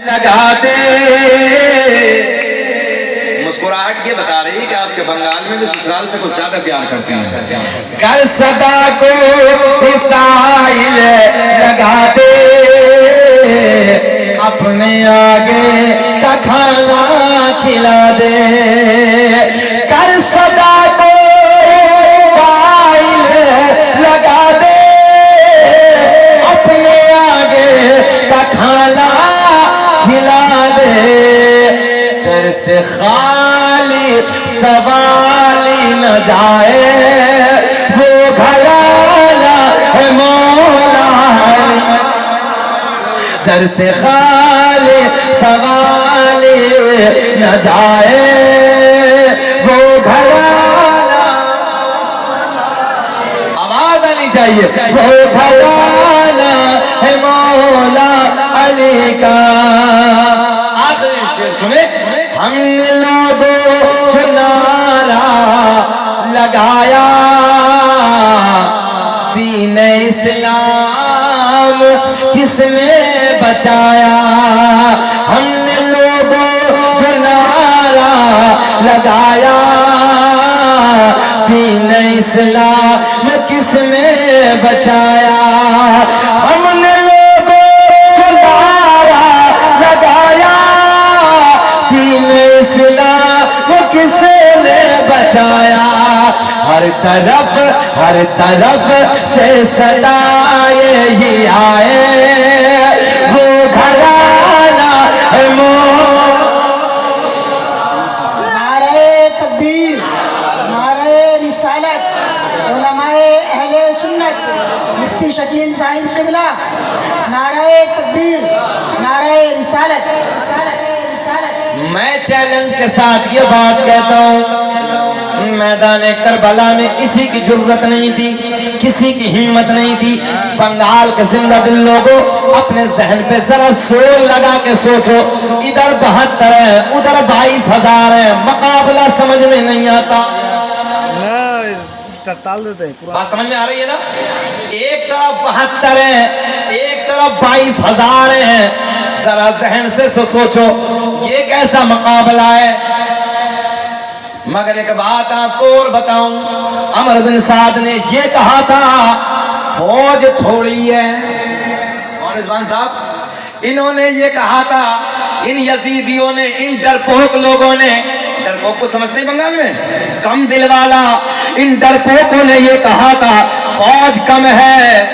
لگا دے. مسکراہٹ یہ بتا رہی ہے کہ آپ کے بنگال میں بھی سسرال سے کچھ زیادہ پیار کرتے ہیں. کر صدا کو حسائل لگا دے, اپنے آگے کا کھانا کھلا دے. کر صدا کو حسائل لگا دے, اپنے آگے کا کھانا کھلا دے. در سے خالی سوالی نہ جائے, وہ گھرانا ہے مولا علی. در سے خالی سوالی نہ جائے, وہ گھرانا, آواز آنی چاہیے, وہ گھرانا ہے مولا علی کا. آخری شعر سنیں. ہم نے لوگوں جو نعرہ لگایا, دین اسلام کس نے بچایا. ہم نے لوگوں جو نعرہ لگایا, دین اسلام کس نے بچایا. ہم نے کس نے بچایا. ہر طرف سے صدائے ہی آئے, وہ گھرانا ہے نعرہ تکبیر, نعرہ رسالت, علماء اہل سنت, مفتی شکیل صاحب قبلہ, نعرہ تکبیر, نعرہ رسالت. میں چیلنج کے ساتھ یہ بات کہتا ہوں, میدان کربلا میں کسی کی جرت نہیں تھی, کسی کی ہمت نہیں تھی. بنگال کے زندہ دل لوگوں, اپنے ذہن پہ ذرا زور لگا کے سوچو, ادھر 72 ہے, ادھر 22,000 ہے, مقابلہ سمجھ میں نہیں آتا. بات سمجھ میں آ رہی ہے نا؟ ایک طرف 72 ہے, ایک طرف 22,000 ہیں. ذرا ذہن سے سوچو یہ کیسا مقابلہ ہے. مگر ایک بات آپ کو اور بتاؤں, عمر بن سعد نے یہ کہا تھا فوج تھوڑی ہے. کون رضوان صاحب, انہوں نے یہ کہا تھا, ان یزیدیوں نے, ان ڈرپوک لوگوں نے, ڈرپوک کو سمجھتے ہیں بنگال میں, کم دل والا, ان ڈرپوکوں نے یہ کہا تھا فوج کم ہے.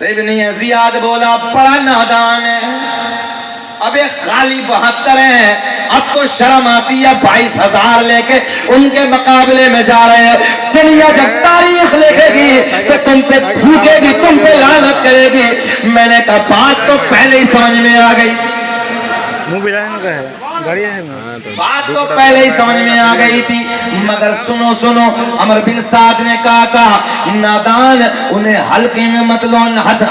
ابن زیاد بولا بڑا نادان ہے, اب ایک خالی 72 ہیں, اب تو شرم آتی ہے 22,000 لے کے ان کے مقابلے میں جا رہے ہیں. دنیا جب تاریخ لکھے گی تو تم پہ تھوکے گی, تم پہ لعنت کرے گی. میں نے کہا بات تو پہلے ہی سمجھ میں آ گئی, بات تو پہلے ہی سمجھ میں آ گئی تھی. مگر سنو, عمر بن سعد نے کہا نادان, انہیں ہلکے میں مت لو,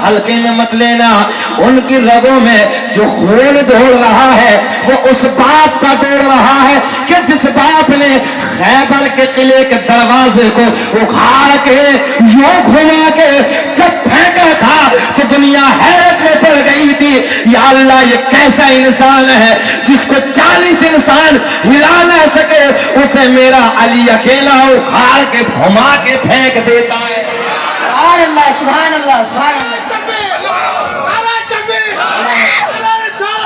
ہلکے میں مت لینا. ان کی رگوں میں جو خون دوڑ رہا ہے وہ اس باپ کا دوڑ رہا ہے کہ جس باپ نے خیبر کے قلعے کے دروازے کو اکھاڑ کے یوں گھما کے جب پھینکا تھا تو دنیا حیرت میں پڑ گئی تھی. یا اللہ, یہ کیسا انسان ہے جس کو 40 انسان ہلا نہ سکے, اسے میرا علی اکیلا اکھاڑ کے گھما کے پھینک دیتا ہے. سبحان اللہ, سبحان اللہ, سبحان اللہ.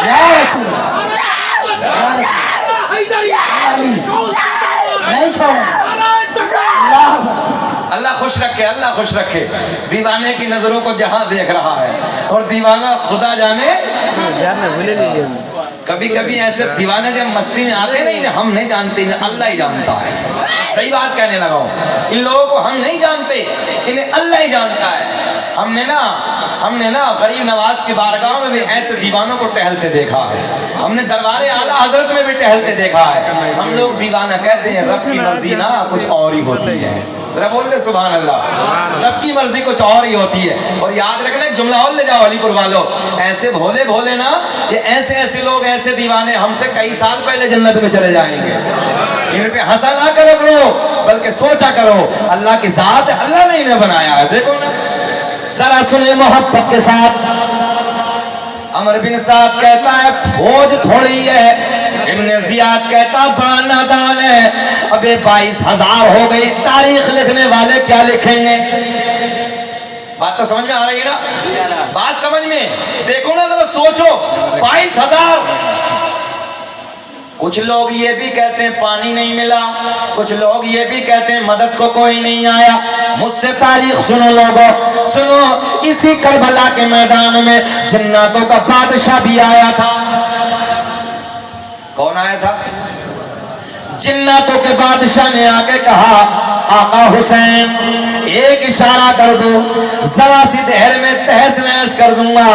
یا رسول نہیں چھوڑا. اللہ خوش رکھے, اللہ خوش رکھے. دیوانے کی نظروں کو جہاں دیکھ رہا ہے, اور دیوانہ خدا جانے. کبھی کبھی ایسے دیوانے جب مستی میں آتے نہیں, ہم نہیں جانتے, اللہ ہی جانتا ہے. صحیح بات کہنے لگا ہوں, ان لوگوں کو ہم نہیں جانتے, انہیں اللہ ہی جانتا ہے. ہم نے نا غریب نواز کی بارگاہ میں بھی ایسے دیوانوں کو ٹہلتے دیکھا ہے, ہم نے دربار اعلیٰ حضرت میں بھی ٹہلتے دیکھا ہے. ہم لوگ دیوانہ کہتے ہیں, رب کی مرضی نا کچھ اور ہی ہوتی ہے. ذرا بولتے سبحان اللہ, رب کی مرضی کچھ اور ہی ہوتی ہے. اور یاد رکھنا ایک جملہ اور لے جاؤ علی پور والوں, ایسے بھولے بھولے نا, یہ ایسے لوگ, ایسے دیوانے ہم سے کئی سال پہلے جنت میں چلے جائیں گے. ان پہ ہنسا نہ کرو, بلکہ سوچا کرو اللہ کی ذات ہے, اللہ نے انہیں بنایا ہے. دیکھو نا, ذرا سنیں محبت کے ساتھ. عمر بن سعد کہتا ہے فوج تھوڑی ہے، ابن زیاد کہتا بڑا نادان ہے، ابے 22,000 ہو گئی، تاریخ لکھنے والے کیا لکھیں گے؟ بات تو سمجھ میں آ رہی ہے نا؟ بات سمجھ میں دیکھو نا ذرا سوچو، 22,000۔ کچھ لوگ یہ بھی کہتے ہیں پانی نہیں ملا، کچھ لوگ یہ بھی کہتے ہیں مدد کو کوئی نہیں آیا۔ مجھ سے تاریخ سنو لوگوں، سنو، اسی کربلا کے میدان میں جناتوں کا بادشاہ بھی آیا تھا۔ کون آیا تھا؟ جناتوں کے بادشاہ نے آ کے کہا آقا حسین ایک اشارہ کر دو، ذرا سی دیر میں تہس نہس کر دوں گا،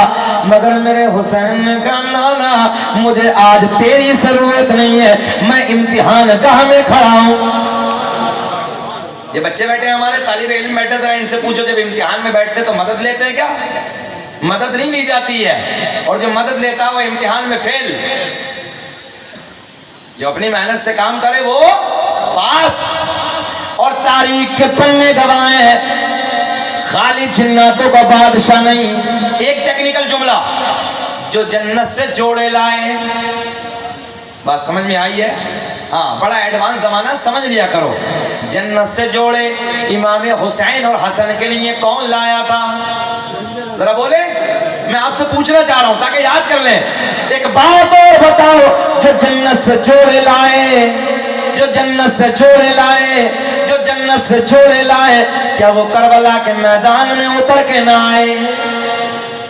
مگر میرے حسین نے کہا نانا مجھے آج تیری ضرورت نہیں ہے، میں امتحان گاہ میں کھڑا ہوں۔ یہ بچے بیٹھے ہیں ہمارے، طالب علم بیٹھے تھے، ان سے پوچھو جب امتحان میں بیٹھتے تو مدد لیتے ہیں کیا؟ مدد نہیں لی جاتی ہے، اور جو مدد لیتا ہے وہ امتحان میں فیل۔ جو اپنی محنت سے کام کرے وہ پاس۔ اور تاریخ کے پنے گواہ ہیں، خالی جناتوں کا بادشاہ نہیں، ایک ٹیکنیکل جملہ، جو جنت سے جوڑے لائے، بات سمجھ میں آئی ہے؟ ہاں، بڑا ایڈوانس زمانہ، سمجھ لیا کرو۔ جنت سے جوڑے امام حسین اور حسن کے لیے کون لایا تھا؟ ذرا بولے، میں آپ سے پوچھنا چاہ رہا ہوں تاکہ یاد کر لیں۔ ایک بات اور بتاؤ، جو جنت سے جوڑے لائے، جو جنت سے جوڑے لائے، جو جنت سے جوڑے لائے، کیا وہ کربلا کے میدان میں اتر کے نہ آئے؟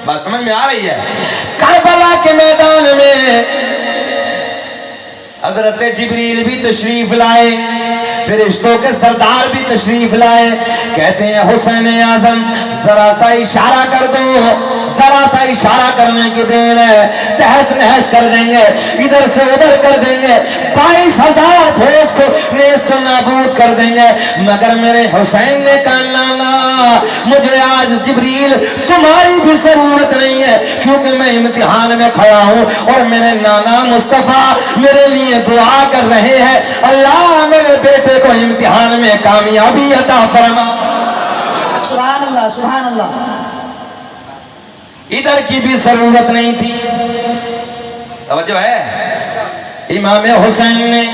بات سمجھ میں آ رہی ہے؟ کربلا کے میدان میں حضرت جبریل بھی تشریف لائے، فرشتوں کے سردار بھی تشریف لائے، کہتے ہیں حسین اعظم ذرا سا اشارہ کر دو، ذرا سا اشارہ کرنے کی دیر ہے، تہس نہس کر دیں گے، ادھر سے ادھر کر دیں گے، 22,000 فوج کو نیست و نابود کر دیں گے، مگر میرے حسین نے کہا نانا مجھے آج جبریل تمہاری بھی ضرورت نہیں ہے، کیونکہ میں امتحان میں کھڑا ہوں، اور میرے نانا مصطفیٰ میرے لیے دعا کر رہے ہیں، اللہ میرے بیٹے کو امتحان میں کامیابی عطا فرما۔ سبحان اللہ سبحان اللہ۔ ادھر کی بھی ضرورت نہیں تھی، توجہ ہے؟ امام حسین نے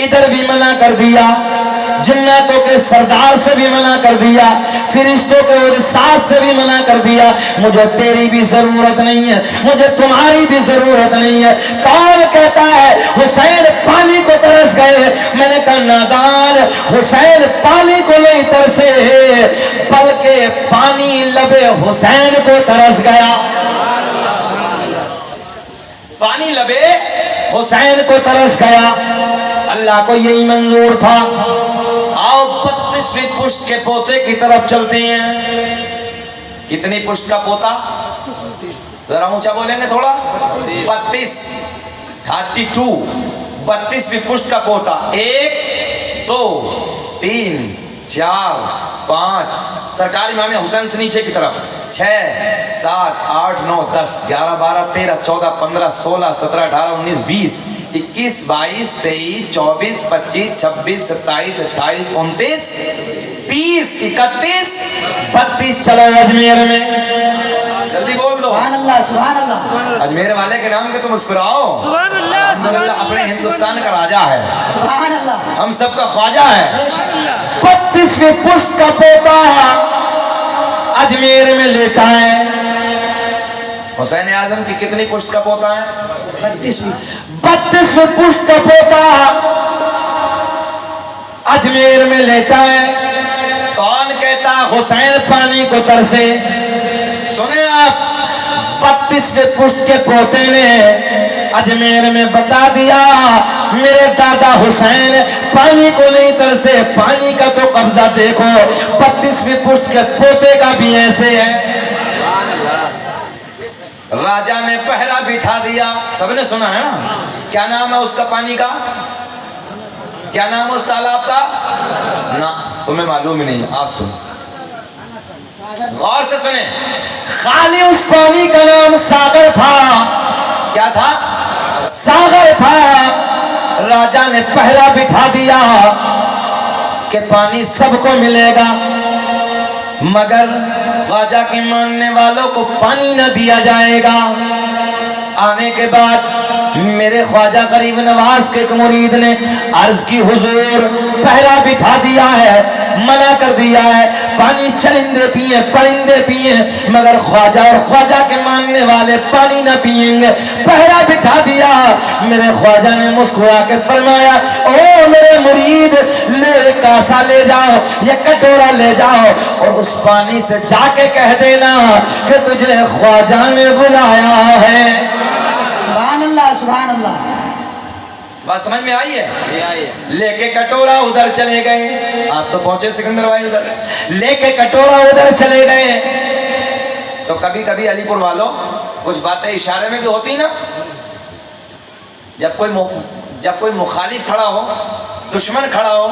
ادھر بھی منع کر دیا، جناتوں کے سردار سے بھی منع کر دیا، فرشتوں کے ارسال سے بھی منع کر دیا، مجھے تیری بھی ضرورت نہیں ہے، مجھے تمہاری بھی ضرورت نہیں ہے۔ کون کہتا ہے حسین پانی کو ترس گئے؟ میں نے کہا نادان، حسین پانی کو نہیں ترسے، بلکہ پانی لبے حسین کو ترس گیا۔ پانی لبے حسین کو ترس گیا، اللہ کو یہی منظور تھا۔ آؤ 32ویں پشت کے پوتے کی طرف چلتے ہیں۔ کتنی پشت کا پوتا؟ ذرا اونچا بولیں گے تھوڑا۔ 32ویں پشت کا پوتا، 1 2 3 4 5، سرکار امام حسین سے نیچے کی طرف 6 7 8 9 10 11 12 13 14 15 16 17 18 19 20 21 22 23 24 25 26 27 28 29 30 31 32 چلو اجمیر میں، جلدی بول دو سبحان اللہ سبحان اللہ اجمیر والے کے نام کے تو مسکراؤ۔ الحمدللہ اپنے ہندوستان کا راجہ ہے، سبحان اللہ۔ ہم سب کا خواجہ ہے۔ بے شک۔ 32ویں پشت کا پوتا اجمیر میں لیٹا ہے۔ حسین اعظم کی کتنی پشت کا پوتا ہے؟ 32ویں پشت کا پوتا اجمیر میں لیٹا ہے۔ کون کہتا حسین پانی کو ترسے؟ سنیں آپ، 32ویں پشت کے پوتے نے اجمیر میں بتا دیا میرے دادا حسین پانی کو نہیں ترسے، پانی کا تو قبضہ دیکھو 32ویں پشت کے پوتے کا بھی ایسے ہے۔ راجہ نے پہرا بٹھا دیا، سب نے سنا ہے نا؟ کیا نام ہے اس کا پانی کا؟ کیا نام ہے اس تالاب کا؟ نا تمہیں معلوم ہی نہیں، آپ سن، غور سے سنیں، خالی اس پانی کا نام ساغر تھا۔ کیا تھا؟ ساغر تھا۔ راجہ نے پہرا بٹھا دیا کہ پانی سب کو ملے گا، مگر خواجہ کے ماننے والوں کو پانی نہ دیا جائے گا۔ آنے کے بعد میرے خواجہ غریب نواز کے ایک مرید نے عرض کی حضور پہرا بٹھا دیا ہے، منع کر دیا ہے، پانی چرندے پیئیں پرندے پیئیں مگر خواجہ اور خواجہ کے ماننے والے پانی نہ پیئیں گے، پہرا بٹھا دیا۔ میرے خواجہ نے مسکرا کے فرمایا او میرے مرید لے کاسا لے جاؤ، یہ کٹورا لے جاؤ اور اس پانی سے جا کے کہہ دینا کہ تجھے خواجہ نے بلایا ہے۔ سبحان اللہ سبحان اللہ۔ بات سمجھ میں آئی ہے؟ لے کے کٹورا ادھر چلے گئے، آپ تو پہنچے سکندر بھائی ادھر، لے کے کٹورا ادھر چلے گئے۔ تو کبھی کبھی علی پور والوں کچھ باتیں اشارے میں بھی ہوتی نا، جب کوئی مخالف کھڑا ہو، دشمن کھڑا ہو،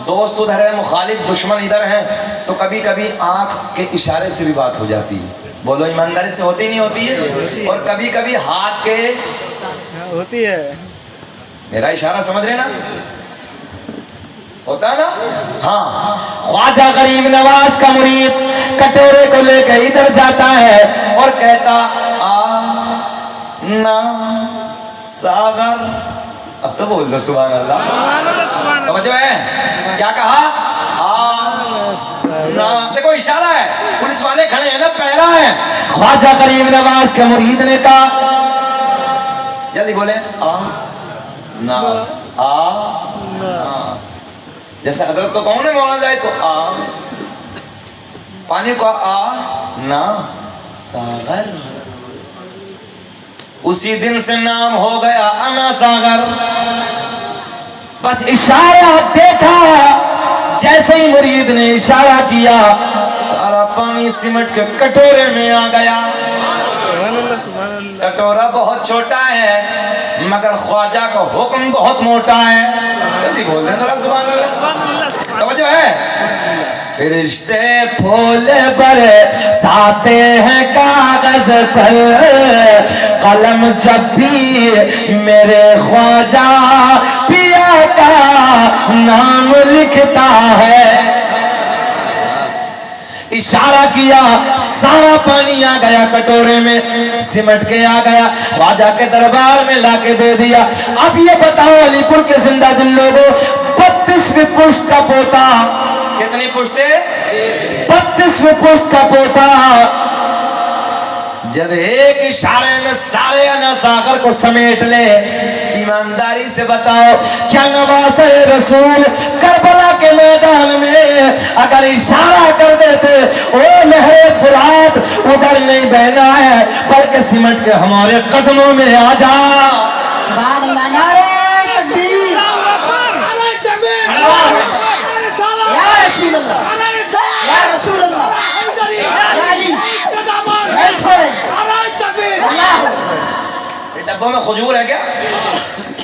دوست ادھر ہے مخالف دشمن ادھر ہیں، تو کبھی کبھی آنکھ کے اشارے سے بھی بات ہو جاتی ہے، بولو ایمانداری سے ہوتی نہیں ہوتی ہے؟ اور کبھی کبھی ہاتھ کے ہوتی ہے۔ میرا اشارہ سمجھ رہے نا، ہوتا ہے نا؟ ہاں، خواجہ غریب نواز کا مرید کٹورے کو لے کے ادھر جاتا ہے اور کہتا نا ساغر، اب تو بول دو سبحان اللہ، توجہ ہے؟ کیا کہا؟ نا، دیکھو اشارہ ہے، پولیس والے کھڑے ہیں نا، پہرا ہے۔ خواجہ غریب نواز کے مرید نے کہا، جلدی بولے، نا جیسے حضرت کو کہوں نا مولانا جائے تو پانی کو نا ساغر، اسی دن سے نام ہو گیا انا ساغر۔ بس اشارہ دیکھا، جیسے ہی مرید نے اشارہ کیا سارا پانی سمٹ کے کٹورے میں آ گیا۔ کٹورا بہت چھوٹا ہے مگر خواجہ کا حکم بہت موٹا ہے، جلدی بول دیں ذرا سبحان اللہ، توجہ ہے؟ فرشتے پھول برساتے ہیں کاغذ پر، قلم جب بھی میرے خواجہ پیا کا نام لکھتا ہے۔ اشارہ کیا، سارا پانی آ گیا کٹورے میں، سمٹ کے آ گیا، خواجہ کے دربار میں لا کے دے دیا۔ اب یہ بتاؤ علی پور کے زندہ دل لوگوں، 32ویں پشت کا پوتا، کتنی پشتے؟ 32ویں پشت کا پوتا، جب ایک اشارے میں سارے انا ساغر کو سمیٹ لے، ایمانداری سے بتاؤ کیا نواز رسول کربلا کے میدان میں اگر اشارہ کر دیتے او نہر فرات ادھر نہیں بہنا ہے بلکہ سمٹ کے ہمارے قدموں میں آ جا؟ سبحان اللہ، نعرہ تکبیر، یا رسول اللہ، یا رسول اللہ، یا علی، نہیں چھوڑے اللہ۔ ڈبوں میں کھجور ہے کیا؟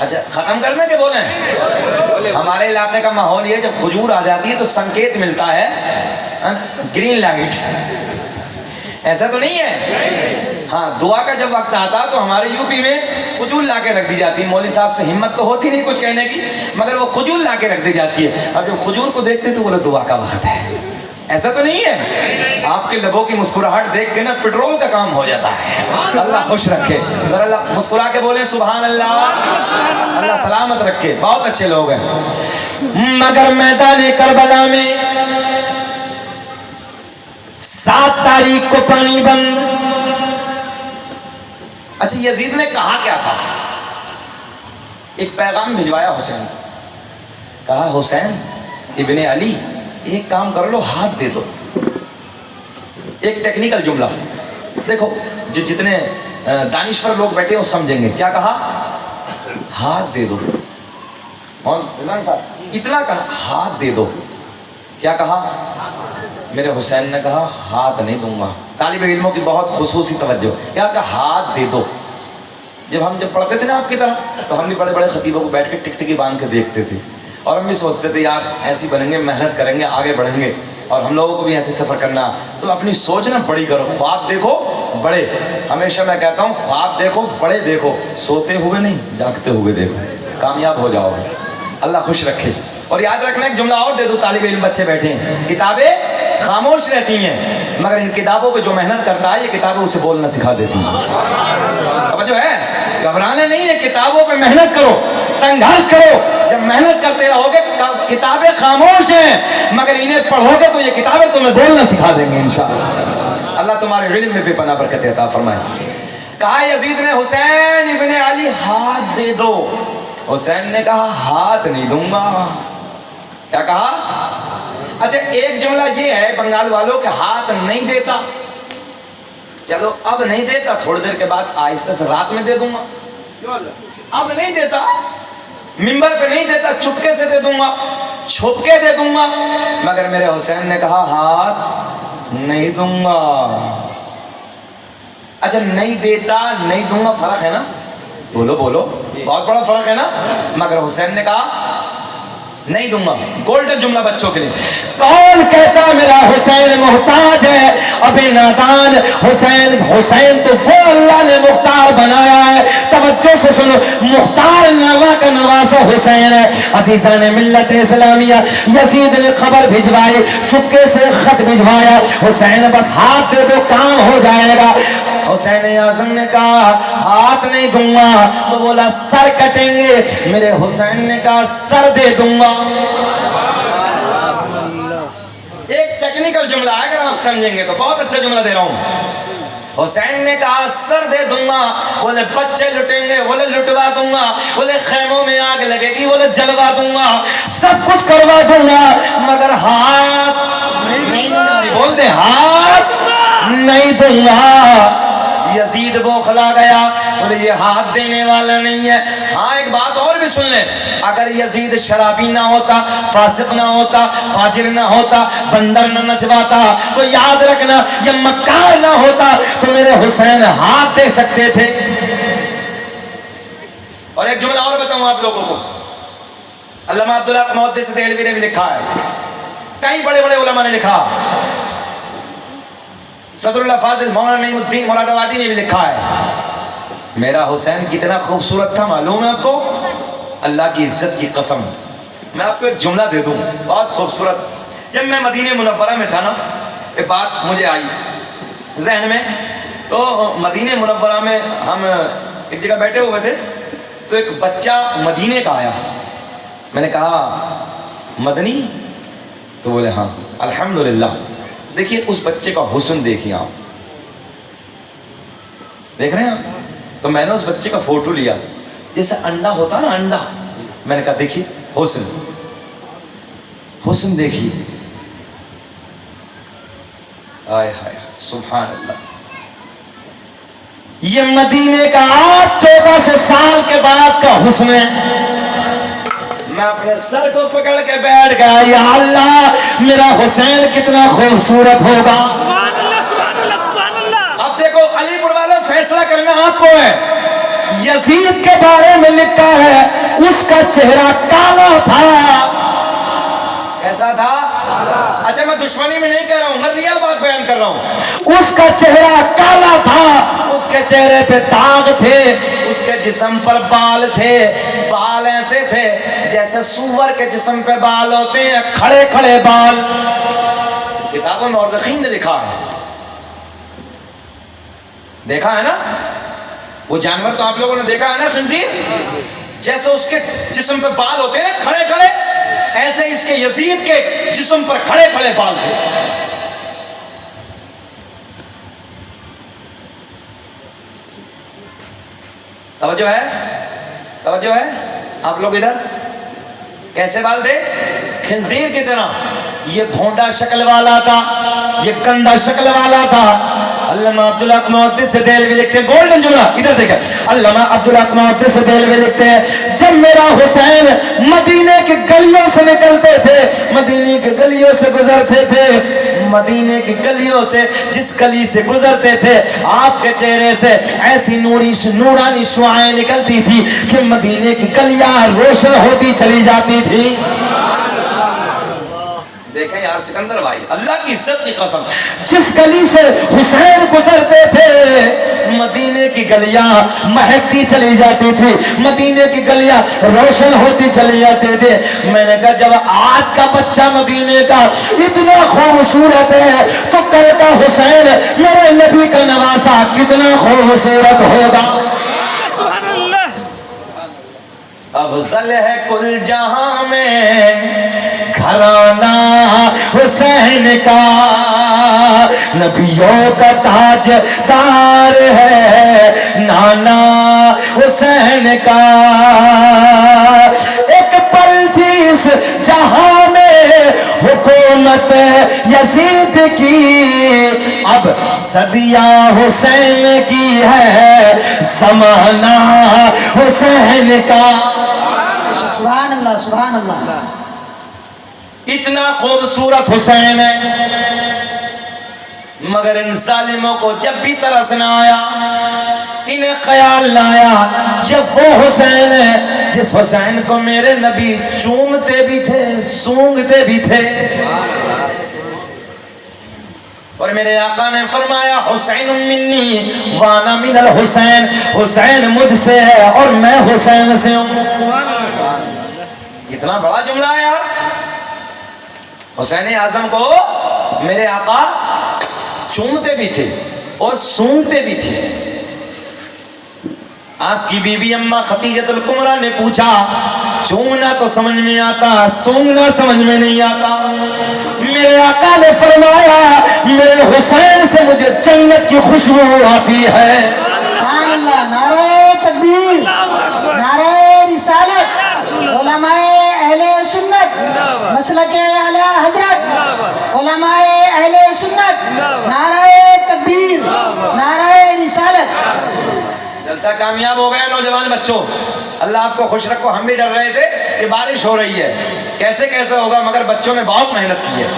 اچھا ختم کرنا کہ بولیں؟ ہمارے علاقے کا ماحول یہ، جب کھجور آ جاتی ہے تو سنکیت ملتا ہے گرین لائٹ، ایسا تو نہیں ہے؟ ہاں، دعا کا جب وقت آتا تو ہمارے یو پی میں کھجور لا کے رکھ دی جاتی ہے، مولوی صاحب سے ہمت تو ہوتی نہیں کچھ کہنے کی مگر وہ کھجور لا کے رکھ دی جاتی ہے، اب جب کھجور کو دیکھتے تو بولے دعا کا وقت ہے، ایسا تو نہیں ہے؟ آپ کے لبوں کی مسکراہٹ دیکھ کے نا پیٹرول کا کام ہو جاتا ہے۔ اللہ خوش رکھے، ذرا اللہ مسکرا کے بولیں سبحان اللہ، اللہ سلامت رکھے، بہت اچھے لوگ ہیں۔ مگر میدان کربلا میں 7 تاریخ کو پانی بند۔ اچھا یزید نے کہا کیا تھا؟ ایک پیغام بھجوایا حسین، کہا حسین ابن علی ایک کام کر لو، ہاتھ دے دو۔ ایک ٹیکنیکل جملہ دیکھو، جو جتنے دانشور لوگ بیٹھے وہ سمجھیں گے، کیا کہا؟ ہاتھ دے دو۔ عمران صاحب اتنا کہا ہاتھ دے دو، کیا کہا؟ میرے حسین نے کہا ہاتھ نہیں دوں گا۔ طالب علموں کی بہت خصوصی توجہ، کیا کہا؟ ہاتھ دے دو۔ جب پڑھتے تھے نا آپ کی طرح تو ہم بھی بڑے بڑے خطیبوں کو بیٹھ کے ٹکٹکی باندھ کے دیکھتے تھے اور ہم بھی سوچتے تھے یار ایسی بنیں گے، محنت کریں گے، آگے بڑھیں گے اور ہم لوگوں کو بھی ایسے سفر کرنا۔ تو اپنی سوچ نا بڑی کرو، خواب دیکھو بڑے، ہمیشہ میں کہتا ہوں خواب دیکھو بڑے دیکھو، سوتے ہوئے نہیں جاگتے ہوئے دیکھو، کامیاب ہو جاؤ گے، اللہ خوش رکھے۔ اور یاد رکھنا ایک جملہ اور دے دو، طالب علم بچے بیٹھے ہیں، کتابیں خاموش رہتی ہیں مگر ان کتابوں پہ جو محنت کرتا ہے یہ کتابیں اسے بولنا سکھا دیتی ہیں، توجہ ہے؟ گھبرانا نہیں ہے, کتابوں پہ محنت کرو, سنگھرش کرو. جب محنت کرتے رہو گے, کتابیں خاموش ہیں مگر انہیں پڑھو گے تو یہ کتابیں تمہیں بولنا سکھا دیں گے انشاءاللہ. اللہ تمہارے علم میں بے پناہ برکت عطا فرمائے. کہا یزید نے حسین ابن علی ہاتھ دے دو. حسین نے کہا ہاتھ نہیں دوں گا. کیا کہا؟ اچھا ایک جملہ یہ ہے بنگال والوں کہ ہاتھ نہیں دیتا, چلو اب نہیں دیتا, تھوڑی دیر کے بعد آہستہ سے رات میں دے دوں گا. اب نہیں دیتا, منبر پہ نہیں دیتا, چپکے سے دے دوں گا, چھپ کے دے دوں گا. مگر میرے حسین نے کہا ہاتھ نہیں دوں گا. اچھا نہیں دیتا نہیں دوں گا فرق ہے نا, بولو بولو, بہت بڑا فرق ہے نا. مگر حسین نے کہا نہیں دوں گا. گولڈن جملہ بچوں کے لیے. کون کہتا میرا حسین محتاج ہے؟ ابھی نادان حسین, حسین تو وہ اللہ نے مختار بنایا ہے. توجہ سے سنو, مختار نوا کا نواسا حسین ہے. عزیزان ملت اسلامیہ, یزید نے خبر بھجوائی, چپکے سے خط بھجوایا, حسین بس ہاتھ دے دو کام ہو جائے گا. حسین اعظم نے کہا ہاتھ نہیں دوں گا, تو بولا سر کٹیں گے. میرے حسین نے کہا سر دے دوں گا. ایک ٹیکنیکل جملہ ہے, اگر آپ سمجھیں گے تو بہت اچھا جملہ دے رہا ہوں. حسین نے کہا سر دے دوں گا. بولے بچے لٹیں گے, بولے لٹوا دوں گا. بولے خیموں میں آگ لگے گی, بولے جلوا دوں گا. سب کچھ کروا دوں گا مگر ہاتھ نہیں دوں گا. بول دے ہاتھ نہیں دوں گا. یزید بوکھلا گیا, بولے یہ ہاتھ دینے والا نہیں ہے. ہاں ایک بات اور بھی سن لیں, اگر یزید شرابی نہ ہوتا, فاسق نہ ہوتا, فاجر نہ ہوتا, بندر نہ نچواتا, تو یاد رکھنا یہ مکار نہ ہوتا تو میرے حسین ہاتھ دے سکتے تھے. اور ایک جملہ اور بتاؤں آپ لوگوں کو, علامہ عبدالحق محدث دہلوی نے بھی لکھا ہے, کئی بڑے بڑے علماء نے لکھا, صدر اللہ فاضل مولانا نعیم الدین مراد آبادی نے بھی لکھا ہے. میرا حسین کتنا خوبصورت تھا معلوم ہے آپ کو؟ اللہ کی عزت کی قسم. میں آپ کو ایک جملہ دے دوں بہت خوبصورت. جب میں مدینہ منورہ میں تھا نا, ایک بات مجھے آئی ذہن میں. تو مدینہ منورہ میں ہم ایک جگہ بیٹھے ہوئے تھے, تو ایک بچہ مدینے کا آیا. میں نے کہا مدنی؟ تو بولے ہاں. الحمدللہ. دیکھیے اس بچے کا حسن دیکھیے آپ, دیکھ رہے ہیں آپ؟ تو میں نے اس بچے کا فوٹو لیا, جیسے انڈا ہوتا نا انڈا. میں نے کہا دیکھیے حسن, حسن دیکھیے. آئے ہائے سبحان اللہ. یہ مدینے کا آج 1400 سال کے بعد کا حسن ہے. میں اپنے سر کو پکڑ کے بیٹھ گیا, یا اللہ میرا حسین کتنا خوبصورت ہوگا. اب دیکھو علی پور والوں, فیصلہ کرنا آپ کو ہے. یزید کے بارے میں لکھا ہے اس کا چہرہ کالا تھا. کیسا تھا؟ اچھا میں دشمنی میں نہیں کہہ رہا ہوں, میں ریئل بات بیان کر رہا ہوں. اس کا چہرہ کالا تھا, اس کے چہرے پہ داغ تھے, اس کے جسم پر بال تھے. بال ایسے تھے جیسے سور کے جسم پہ بال ہوتے ہیں, کھڑے کھڑے بال. کتابوں میں مورخین نے لکھا ہے, دیکھا ہے نا وہ جانور, تو آپ لوگوں نے دیکھا ہے نا خنزیر, جیسے اس کے جسم پہ بال ہوتے ہیں کھڑے کھڑے, ایسے اس کے یزید کے جسم پر کھڑے کھڑے بال تھے. توجہ ہے, توجہ ہے آپ لوگ ادھر. کیسے بال تھے؟ خنزیر کی طرح. یہ بھونڈا شکل والا تھا, یہ گندا شکل والا تھا. علامہ عبدالحق محدث دہلوی لکھتے ہیں, گولڈن جملہ ادھر دیکھیں. علامہ عبدالحق محدث دہلوی لکھتے ہیں, جب میرا حسین مدینے کی گلیوں سے نکلتے تھے, مدینے کی گلیوں سے گزرتے تھے, مدینے کی گلیوں سے جس گلی سے گزرتے تھے, آپ کے چہرے سے ایسی نورانی شعاعیں نکلتی تھی کہ مدینے کی گلیاں روشن ہوتی چلی جاتی تھی. دیکھیں یار سکندر بھائی, اللہ کی عزت کی قسم, جس گلی سے حسین گزرتے تھے مدینے کی گلیاں مہکتی چلی جاتی تھی, مدینے کی گلیاں روشن ہوتی چلی جاتی تھی. میں نے کہا جب آج کا بچہ مدینے کا اتنا خوبصورت ہے تو کل کا حسین میرے نبی کا نواسا کتنا خوبصورت ہوگا. افضل ہے کل جہاں میں گھرانہ حسین کا، نبیوں کا تاج دار ہے نانا حسین کا، ایک پل تھی اس جہاں میں حکومت یزید کی، اب صدیاں حسین کی ہے زمانہ حسین کا۔ سبحان اللہ سبحان اللہ۔ اتنا خوبصورت حسین ہے، مگر ان ظالموں کو جب بھی ترس نہ آیا، انہیں خیال نہ آیا یہ وہ حسین ہے جس حسین کو میرے نبی چومتے بھی تھے سونگتے بھی تھے۔ اور میرے آقا نے فرمایا حسین منی وانا من الحسین، حسین مجھ سے ہے اور میں حسین سے ہوں۔ اتنا بڑا جملہ ہے یار۔ حسین اعظم کو میرے آقا چومتے بھی تھے اور سونگتے بھی تھے۔ آپ کی بیوی اماں خدیجۃ الکبریٰ نے پوچھا چومنا تو سمجھ میں آتا، سونگنا سمجھ میں نہیں آتا۔ میرے آقا نے فرمایا میرے حسین سے مجھے جنت کی خوشبو آتی ہے۔ سبحان اللہ۔ نعرہ تکبیر، نعرہ رسالت، علماء اہل سنت، مسلک اعلی حضرت، علماء اہل سنت، نعرہ تکبیر، نعرہ رسالت۔ جلسہ کامیاب ہو گیا نوجوان بچوں، اللہ آپ کو خوش رکھو۔ ہم بھی ڈر رہے تھے کہ بارش ہو رہی ہے کیسے کیسے ہوگا، مگر بچوں نے بہت محنت کی ہے۔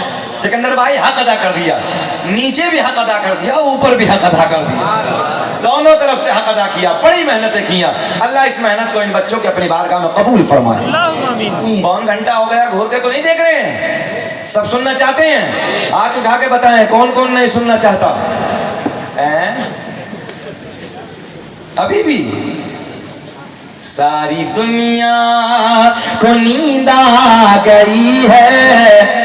سکندر بھائی حق ادا کر دیا، نیچے بھی حق ادا کر دیا، اوپر بھی حق ادا کر دیا، دونوں طرف سے حق ادا کیا، بڑی محنتیں کیا۔ اللہ اس محنت کو ان بچوں کے اپنی بارگاہ میں قبول فرمائے۔ پون گھنٹہ ہو گیا، گھور کے تو نہیں دیکھ رہے ہیں؟ سب سننا چاہتے ہیں؟ ہاتھ اٹھا کے بتائیں کون کون نہیں سننا چاہتا؟ ابھی بھی ساری دنیا کو نیند آ گئی ہے۔